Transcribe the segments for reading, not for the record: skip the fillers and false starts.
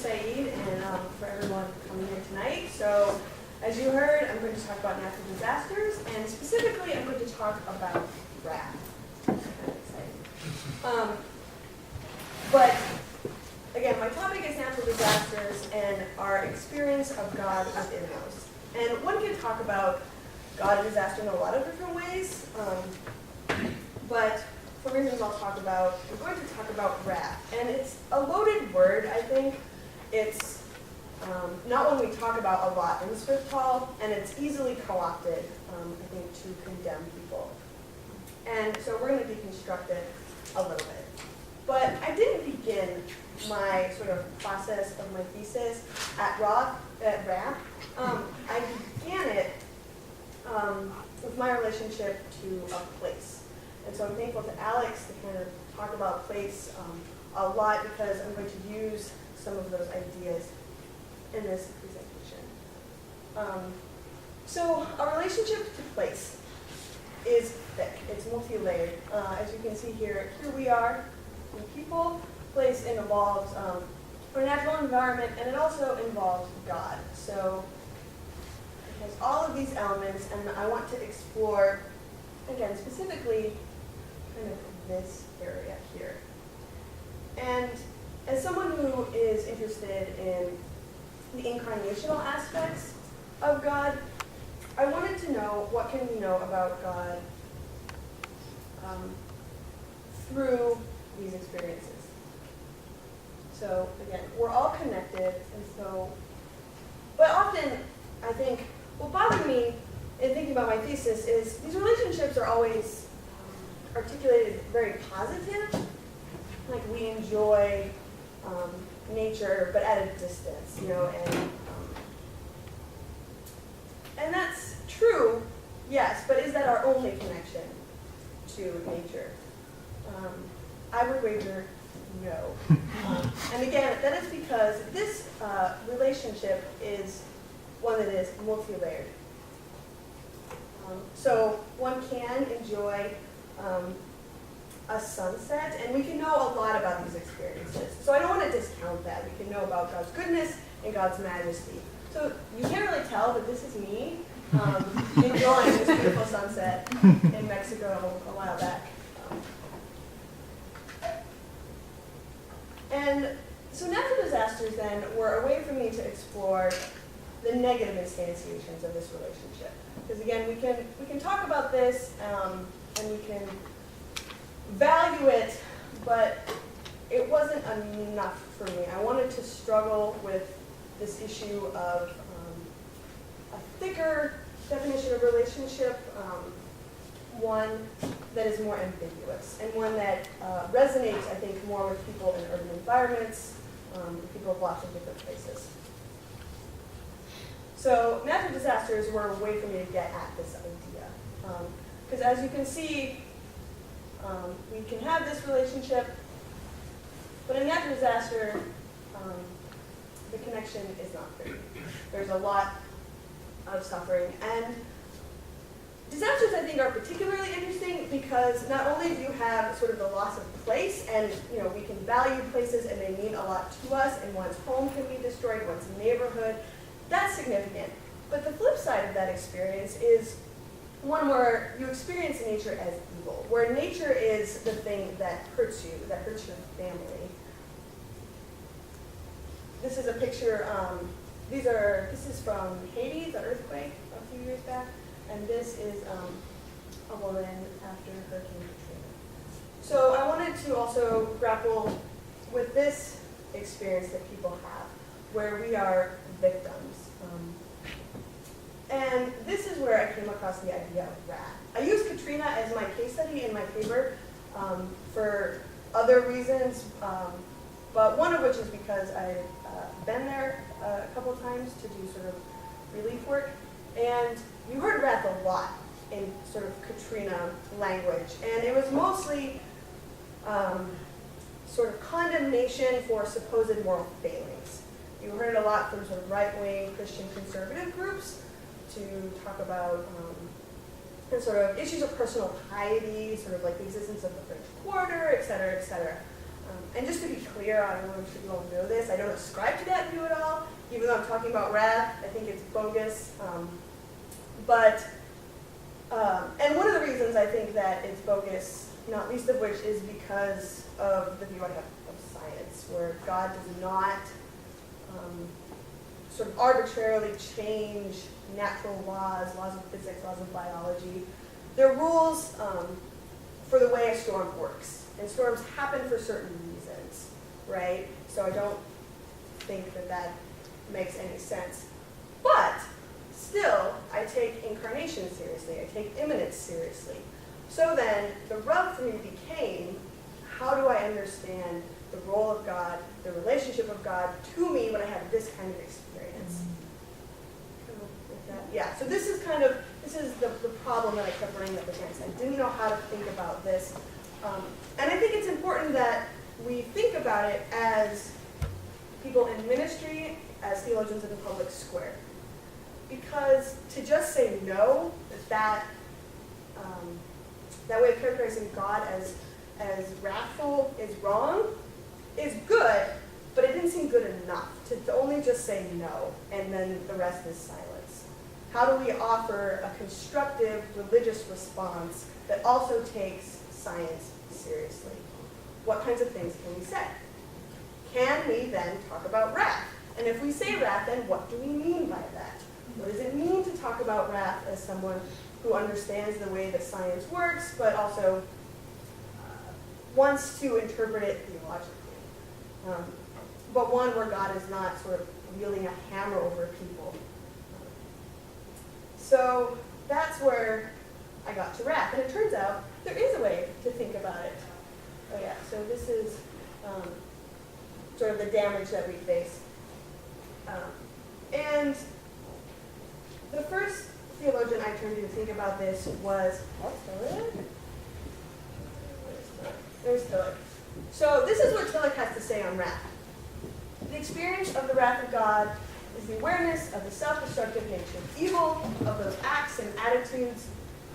Saeed, and for everyone coming here tonight. So, as you heard, I'm going to talk about natural disasters, and specifically, I'm going to talk about wrath. Kind of exciting. But again, my topic is natural disasters and our experience of God within those. And one can talk about God and disaster in a lot of different ways, but for reasons I'll talk about, I'm going to talk about wrath. And it's a loaded word, I think. It's not one we talk about a lot in Swift Hall, and it's easily co-opted, I think, to condemn people. And so we're going to deconstruct it a little bit. But I didn't begin my sort of process of my thesis at wrath. I began it with my relationship to a place. And so I'm thankful to Alex to kind of talk about place a lot, because I'm going to use some of those ideas in this presentation. So our relationship to place is thick. It's multi-layered. As you can see here we are in people. Place involves our natural environment, and it also involves God. So it has all of these elements, and I want to explore, again, specifically kind of this area here. And as someone who is interested in the incarnational aspects of God, I wanted to know what can we know about God through these experiences. So again, we're all connected, and so, but often I think what bothered me in thinking about my thesis is these relationships are always articulated very positive, like we enjoy nature, but at a distance, and that's true, yes, but is that our only connection to nature? I would wager no. And again, that is because this relationship is one that is multi-layered. So one can enjoy a sunset, and we can know a lot about these experiences. So I don't want to discount that. We can know about God's goodness and God's majesty. So you can't really tell, but this is me enjoying this beautiful sunset in Mexico a while back. And so natural disasters then were a way for me to explore the negative instantiations of this relationship. Because again, we can talk about this and we can value it, but it wasn't enough for me. I wanted to struggle with this issue of a thicker definition of relationship, one that is more ambiguous, and one that resonates, I think, more with people in urban environments, people of lots of different places. So natural disasters were a way for me to get at this idea. Because as you can see, we can have this relationship, but in natural disaster, the connection is not there. There's a lot of suffering. And disasters, I think, are particularly interesting because not only do you have sort of the loss of place, and we can value places and they mean a lot to us, and one's home can be destroyed, one's neighborhood. That's significant. But the flip side of that experience is one where you experience nature as evil, where nature is the thing that hurts you, that hurts your family. This is a picture, this is from Haiti, the earthquake a few years back, and this is a woman after Hurricane Katrina. So I wanted to also grapple with this experience that people have, where we are victims. And this is where I came across the idea of wrath. I used Katrina as my case study in my paper for other reasons, but one of which is because I've been there a couple times to do sort of relief work. And you heard wrath a lot in sort of Katrina language. And it was mostly sort of condemnation for supposed moral failings. You heard it a lot from sort of right-wing Christian conservative groups to talk about sort of issues of personal piety, sort of like the existence of the French Quarter, et cetera, et cetera. And just to be clear. I don't know if you all know this. I don't ascribe to that view at all. Even though I'm talking about wrath, I think it's bogus. And one of the reasons I think that it's bogus, not least of which, is because of the view I have of science, where God does not sort of arbitrarily change natural laws, laws of physics, laws of biology. There are rules for the way a storm works, and storms happen for certain reasons, right? So I don't think that that makes any sense. But still, I take incarnation seriously. I take immanence seriously. So then, the rub for me became, how do I understand the role of God, the relationship of God to me when I have this kind of experience? Yeah, so this is the problem that I kept running up against. I didn't know how to think about this. And I think it's important that we think about it as people in ministry, as theologians in the public square. Because to just say no, that way of characterizing God as wrathful is wrong, is good, but it didn't seem good enough to only just say no, and then the rest is silence. How do we offer a constructive religious response that also takes science seriously? What kinds of things can we say? Can we then talk about wrath? And if we say wrath, then what do we mean by that? What does it mean to talk about wrath as someone who understands the way that science works, but also wants to interpret it theologically? But one where God is not sort of wielding a hammer over people. So that's where I got to wrath. And it turns out there is a way to think about it. Oh yeah, so this is sort of the damage that we face. And the first theologian I turned to think about this was, there's Tillich. So this is what Tillich has to say on wrath. The experience of the wrath of God is the awareness of the self-destructive nature of evil, of those acts and attitudes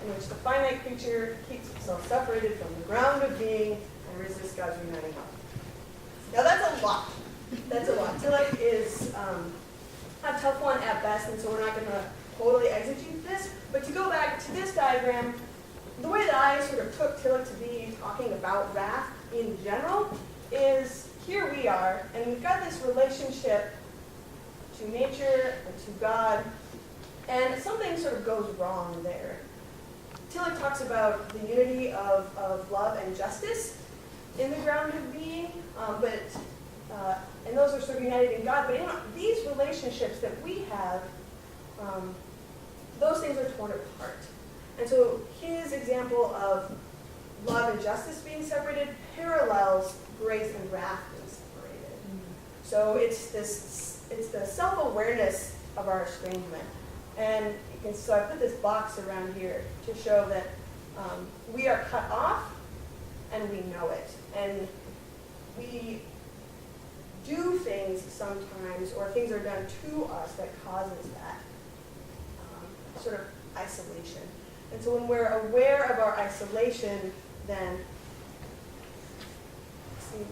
in which the finite creature keeps itself separated from the ground of being and resists God's uniting love. Now that's a lot. That's a lot. Tillich is a tough one at best, and so we're not going to totally exegete this. But to go back to this diagram, the way that I sort of took Tillich to be talking about wrath in general is here we are, and we've got this relationship to nature and to God, and something sort of goes wrong there. Tillich talks about the unity of love and justice in the ground of being, and those are sort of united in God, but in these relationships that we have, those things are torn apart. And so his example of love and justice being separated parallels grace and wrath being separated. So it's the self-awareness of our estrangement. And so I put this box around here to show that we are cut off and we know it. And we do things sometimes, or things are done to us that causes that sort of isolation. And so when we're aware of our isolation, then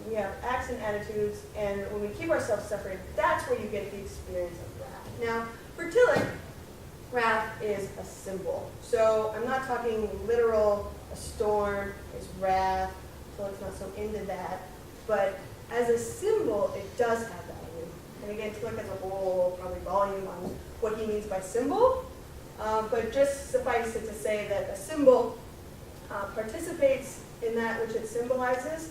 we have acts and attitudes, and when we keep ourselves separated, that's where you get the experience of wrath. Now, for Tillich, wrath is a symbol. So I'm not talking literal, a storm is wrath, Tillich's not so into that, but as a symbol, it does have value. And again, Tillich has a whole probably volume on what he means by symbol, but just suffice it to say that a symbol participates in that which it symbolizes.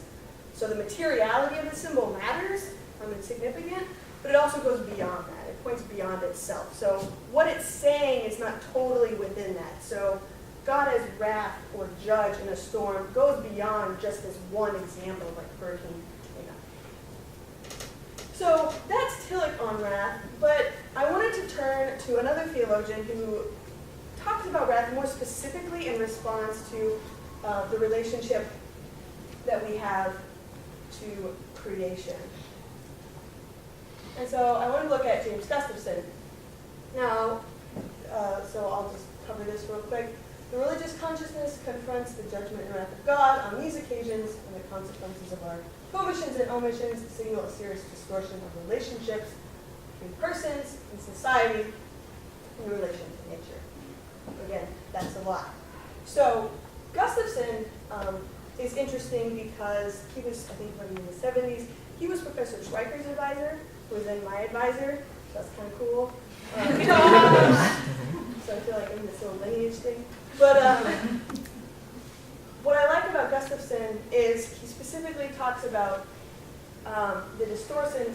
So the materiality of the symbol matters, it's significant, but it also goes beyond that. It points beyond itself. So what it's saying is not totally within that. So God as wrath or judge in a storm goes beyond just this one example, like hurricane. So that's Tillich on wrath, but I wanted to turn to another theologian who talks about wrath more specifically in response to the relationship that we have to creation. And so I want to look at James Gustafson. Now, so I'll just cover this real quick. The religious consciousness confronts the judgment and wrath of God on these occasions, and the consequences of our commissions and omissions signal a serious distortion of relationships between persons and society in relation to nature. Again, that's a lot. So Gustafson is interesting because he was, I think, in the 70s. He was Professor Schweiker's advisor, who was then my advisor. So that's kind of cool. So I feel like I'm in this little lineage thing. But what I like about Gustafson is he specifically talks about the distortion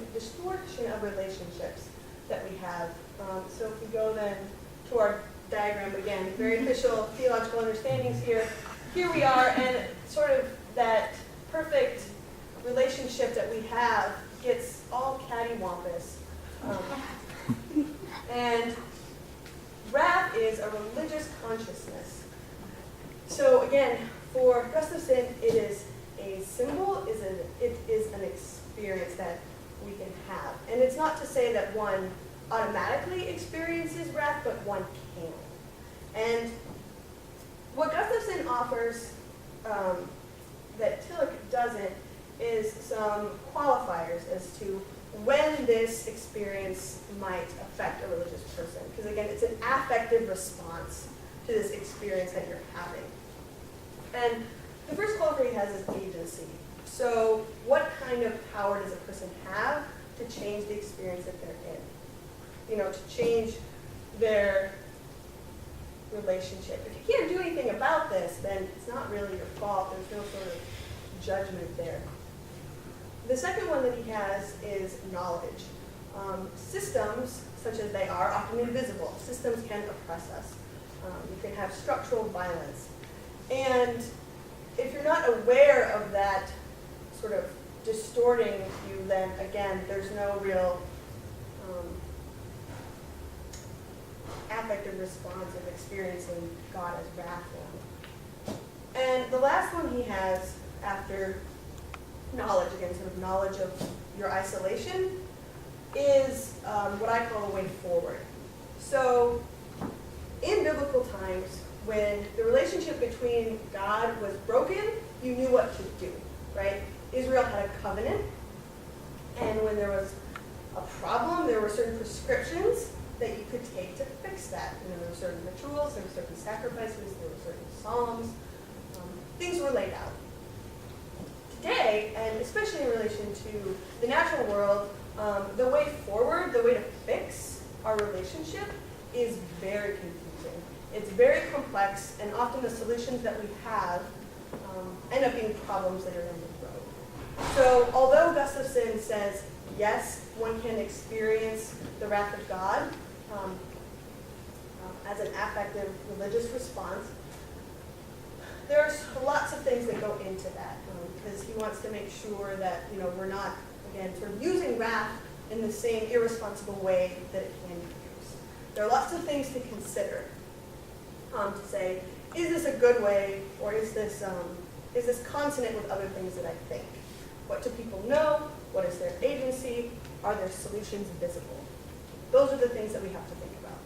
of relationships that we have. So if we go then to our diagram again, very official theological understandings here. Here we are, and sort of that perfect relationship that we have gets all cattywampus. And wrath is a religious consciousness. So again, for Gustafson, it is a symbol, it is an experience that we can have. And it's not to say that one automatically experiences wrath, but one can. And what Gustafson offers that Tillich doesn't is some qualifiers as to when this experience might affect a religious person. Because again, it's an affective response to this experience that you're having. And the first qualifier he has is agency. So what kind of power does a person have to change the experience that they're in? You know, to change their relationship. If you can't do anything about this, then it's not really your fault. There's no sort of judgment there. The second one that he has is knowledge. Systems, such as they are, often invisible. Systems can oppress us. You can have structural violence. And if you're not aware of that sort of distorting you, then again, there's no real affective response of experiencing God as wrathful. And the last one he has after knowledge, again, sort of knowledge of your isolation, is what I call a way forward. So in biblical times, when the relationship between God was broken, you knew what to do, right? Israel had a covenant, and when there was a problem, there were certain prescriptions that you could take to fix that. You know, there were certain rituals, there were certain sacrifices, there were certain psalms. Things were laid out. Today, and especially in relation to the natural world, the way forward, the way to fix our relationship is very confusing. It's very complex, and often the solutions that we have end up being problems that are in the road. So although Gustafson says, yes, one can experience the wrath of God as an affective religious response, there are lots of things that go into that, because he wants to make sure that, you know, we're not, again, sort of using wrath in the same irresponsible way that it can be used. There are lots of things to consider to say, is this a good way, or is this consonant with other things that I think? What do people know? What is their agency? Are there solutions visible? Those are the things that we have to think about.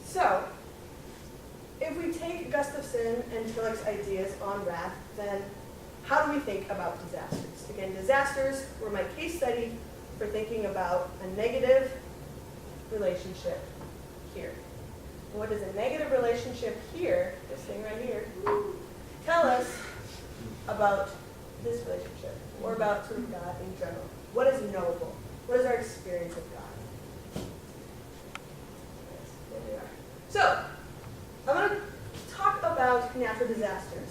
So, if we take Gustafson and Tillich's ideas on wrath, then how do we think about disasters? Again, disasters were my case study for thinking about a negative relationship here. And what does a negative relationship here, this thing right here, tell us about this relationship, or about sort of God in general? What is knowable? What is our experience of God? There we are. So, I'm going to talk about natural disasters.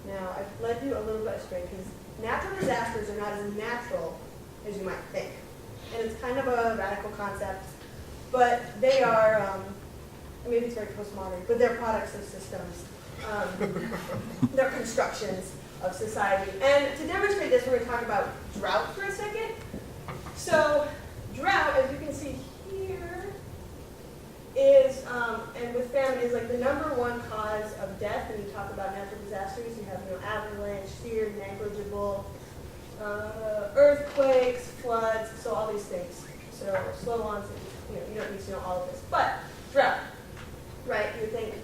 Now, I've led you a little bit astray because natural disasters are not as natural as you might think. And it's kind of a radical concept, but they are, maybe it's very postmodern, but they're products of systems. They're constructions of society. And to demonstrate this, we're going to talk about drought for a second. So, drought, as you can see here, is, and with famine, is like the #1 cause of death. When you talk about natural disasters, you have, you know, avalanche, severe, negligible, earthquakes, floods, so all these things. So slow onset, you know, you don't need to know all of this. But drought. right, you would think,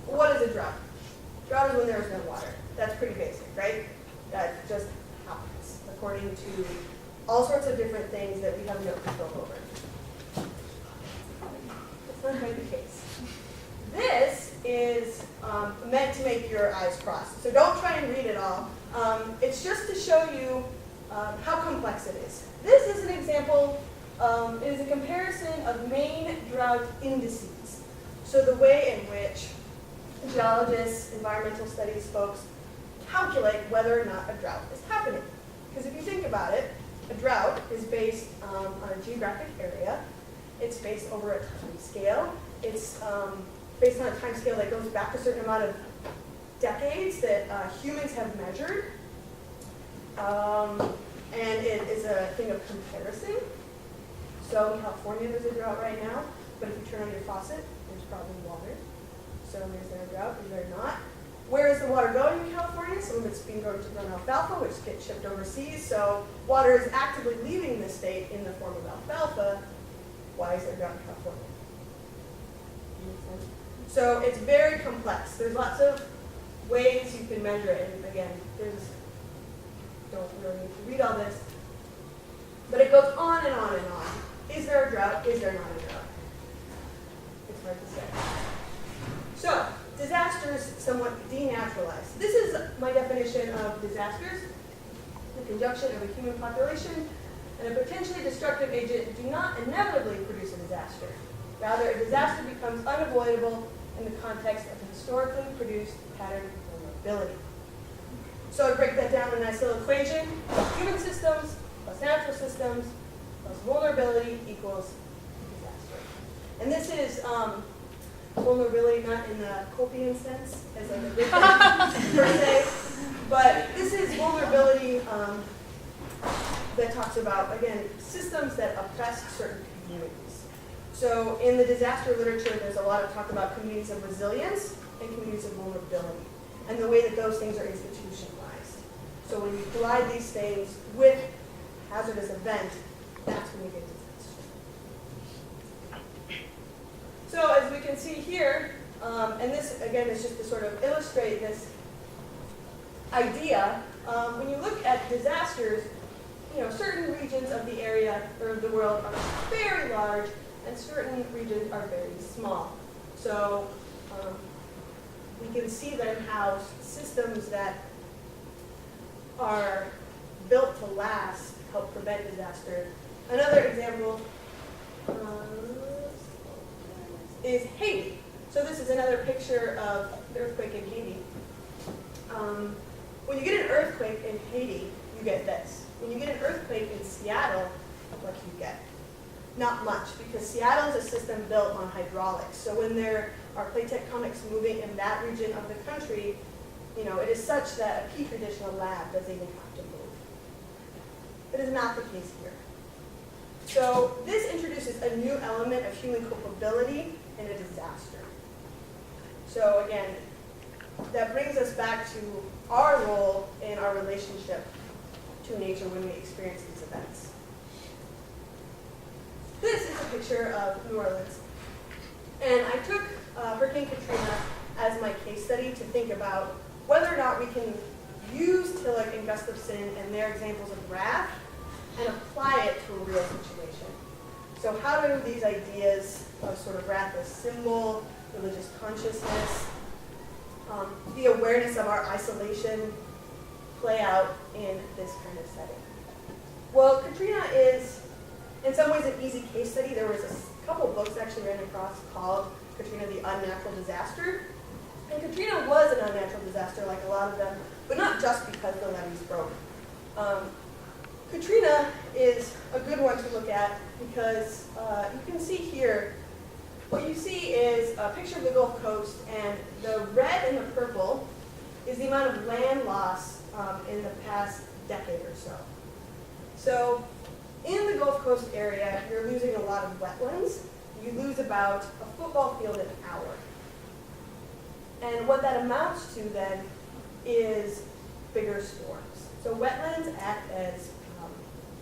what is a drought? Drought is when there is no water. That's pretty basic, right? That just happens according to all sorts of different things that we have no control over. That's not quite the case. This is meant to make your eyes cross. So don't try and read it all. It's just to show you how complex it is. This is an example, it is a comparison of main drought indices. So the way in which geologists, environmental studies folks calculate whether or not a drought is happening. Because if you think about it, a drought is based on a geographic area. It's based over a time scale. It's based on a time scale that goes back a certain amount of decades that humans have measured. And it is a thing of comparison. So in California there's a drought right now, but if you turn on your faucet, there's probably water. So is there a drought? Is there not? Where is the water going in California? Some of it's being going to grow alfalfa, which gets shipped overseas. So water is actively leaving the state in the form of alfalfa. Why is there a drought in California? So it's very complex. There's lots of ways you can measure it. And again, don't really need to read all this. But it goes on and on and on. Is there a drought? Is there not a drought? It's hard to say. So, disasters somewhat denaturalized. This is my definition of disasters. The conjunction of a human population and a potentially destructive agent do not inevitably produce a disaster. Rather, a disaster becomes unavoidable in the context of a historically produced pattern of vulnerability. So I break that down in a nice little equation. Human systems plus natural systems plus vulnerability equals disaster. And this is vulnerability not in the Copian sense, as like a victim per se, but this is vulnerability that talks about, again, systems that oppress certain communities. So in the disaster literature, there's a lot of talk about communities of resilience and communities of vulnerability, and the way that those things are institutionalized. So when you collide these things with hazardous event, that's when you get disaster. So as we can see here, and this again is just to sort of illustrate this idea, when you look at disasters, certain regions of the area or the world are very large, and certain regions are very small. So we can see then how systems that are built to last help prevent disaster. Another example is Haiti. So this is another picture of the earthquake in Haiti. When you get an earthquake in Haiti, you get this. When you get an earthquake in Seattle, what do you get? Not much, because Seattle is a system built on hydraulics. So when there are plate tectonics moving in that region of the country, it is such that a petri dish in a lab doesn't even have to move. That is not the case here. So this introduces a new element of human culpability in a disaster. So again, that brings us back to our role in our relationship to nature when we experience these events. This is a picture of New Orleans. And I took Hurricane Katrina as my case study to think about whether or not we can use Tillich and Gustafson and their examples of wrath and apply it to a real situation. So how do these ideas of sort of wrath as symbol, religious consciousness, the awareness of our isolation play out in this kind of setting? Well, Katrina is in some ways an easy case study. There was a couple books actually ran across called Katrina the Unnatural Disaster. And Katrina was an unnatural disaster like a lot of them, but not just because the levees broke. Katrina is a good one to look at because you can see here, what you see is a picture of the Gulf Coast, and the red and the purple is the amount of land loss in the past decade or so. So in the Gulf Coast area, you're losing a lot of wetlands. You lose about a football field an hour. And what that amounts to then is bigger storms. So wetlands act as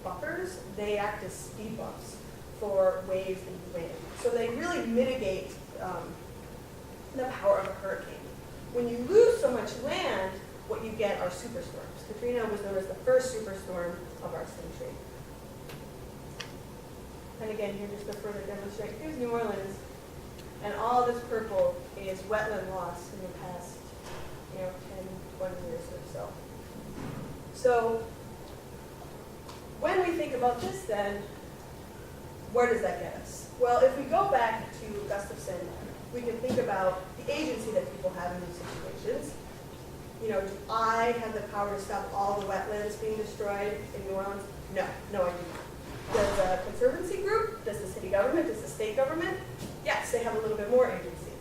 buffers. They act as speed bumps for waves and wind. So they really mitigate the power of a hurricane. When you lose so much land, what you get are superstorms. Katrina was known as the first superstorm of our century. And again, here just to further demonstrate, here's New Orleans, and all this purple is wetland loss in the past, 10, 20 years or so. So when we think about this then, where does that get us? Well, if we go back to Gustafson, we can think about the agency that people have in these situations. Do I have the power to stop all the wetlands being destroyed in New Orleans? No, I do not. Does the Conservancy group, does the city government, does the state government? Yes, they have a little bit more agency.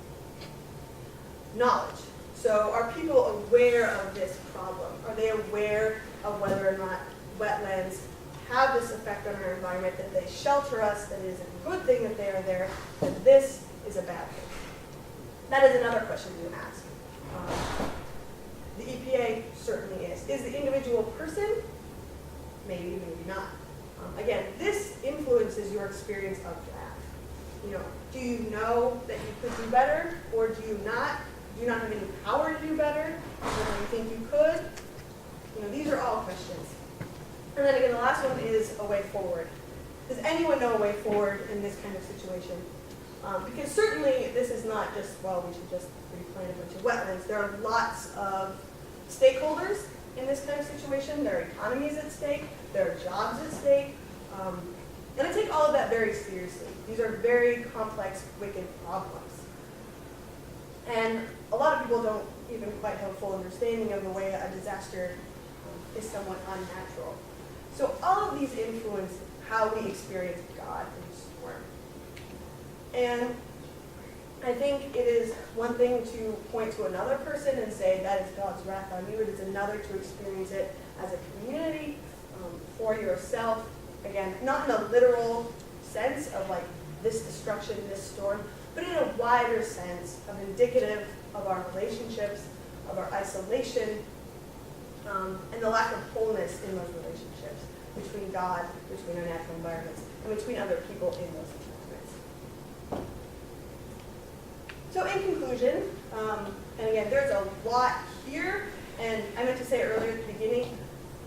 Knowledge. So are people aware of this problem? Are they aware of whether or not wetlands have this effect on our environment, that they shelter us, that it is a good thing that they are there, that this is a bad thing? That is another question to ask. The EPA certainly is. Is the individual person? Maybe, maybe not. Again, this influences your experience of draft. Do you know that you could do better, or do you not? Do you not have any power to do better, or do you think you could? These are all questions. And then again, the last one is a way forward. Does anyone know a way forward in this kind of situation? Because certainly this is not just, we should just replant a bunch of wetlands. There are lots of stakeholders in this kind of situation. There are economies at stake. There are jobs at stake. And I take all of that very seriously. These are very complex, wicked problems. And a lot of people don't even quite have a full understanding of the way a disaster is somewhat unnatural. So all of these influence how we experience God in storm. And I think it is one thing to point to another person and say that is God's wrath on you. It is another to experience it as a community, for yourself. Again, not in a literal sense of like this destruction, this storm, but in a wider sense of indicative of our relationships, of our isolation, and the lack of wholeness in those relationships between God, between our natural environments, and between other people in those environments. So in conclusion, and again, there's a lot here, and I meant to say earlier at the beginning,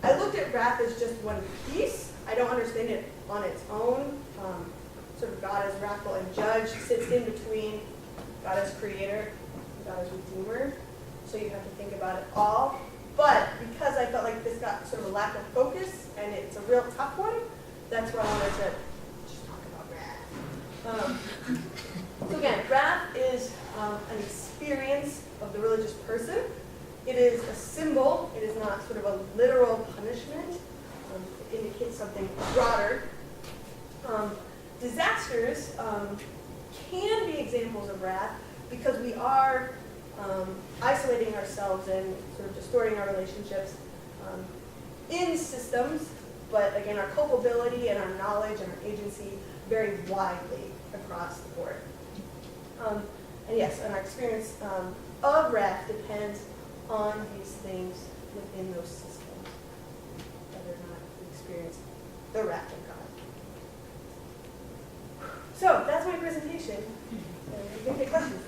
I looked at wrath as just one piece. I don't understand it on its own. Sort of God as wrathful and judge sits in between God as creator and God as redeemer. So you have to think about it all. But because I felt like this got sort of a lack of focus, and it's a real tough one, that's why I wanted to just talk about wrath. So again, wrath is an experience of the religious person. It is a symbol. It is not sort of a literal punishment. It indicates something broader. Disasters can be examples of wrath because we are isolating ourselves and sort of distorting our relationships in systems, but again, our culpability and our knowledge and our agency vary widely across the board. And yes, and our experience of wrath depends on these things within those systems, whether or not we experience the wrath of God. So that's my presentation. And you can take questions.